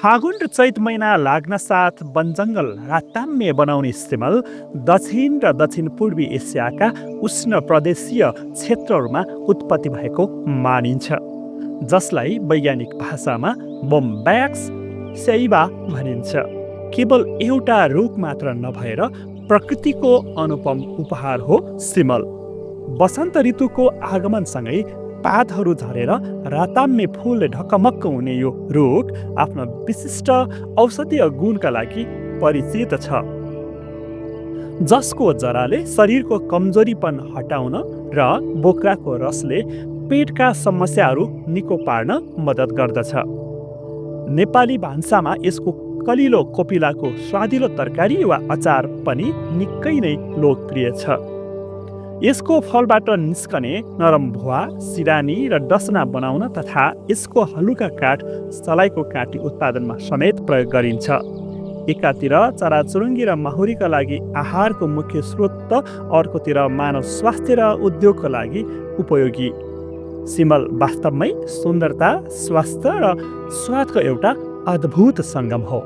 फागुन र चैत महिना लाग्न साथ वनजङ्गल राताम्य बनाउने सिमल दक्षिण र दक्षिण पूर्वी एसियाका उष्ण प्रदेशीय क्षेत्रहरूमा उत्पत्ति भएको मानिन्छ, जसलाई वैज्ञानिक भाषामा बोम्ब्याक्स सैवा भनिन्छ। केवल एउटा रुख मात्र नभएर प्रकृतिको अनुपम उपहार हो सिमल। वसन्त ऋतुको आगमनसँगै पातहरू झरेर राताम्य फुलले ढकमक्क हुने यो रुख आफ्नो विशिष्ट औषधीय गुणका लागि परिचित छ, जसको जराले शरीरको कमजोरीपन हटाउन र बोक्राको रसले पेटका समस्याहरू निको पार्न मद्दत गर्दछ। नेपाली भान्सामा यसको कलिलो कोपिलाको स्वादिलो तरकारी वा अचार पनि निकै नै लोकप्रिय छ। यसको फलबाट निस्कने नरम भुवा सिरानी र डसना बनाउन तथा यसको हलुका काठ सलाइको काटी उत्पादनमा समेत प्रयोग गरिन्छ। एकातिर चराचुरुङ्गी र माहुरीका लागि आहारको मुख्य स्रोत त अर्कोतिर मानव स्वास्थ्य र उद्योगको लागि उपयोगी। सिमल वास्तवमै सुन्दरता, स्वास्थ्य र स्वादको एउटा अद्भुत सङ्गम हो।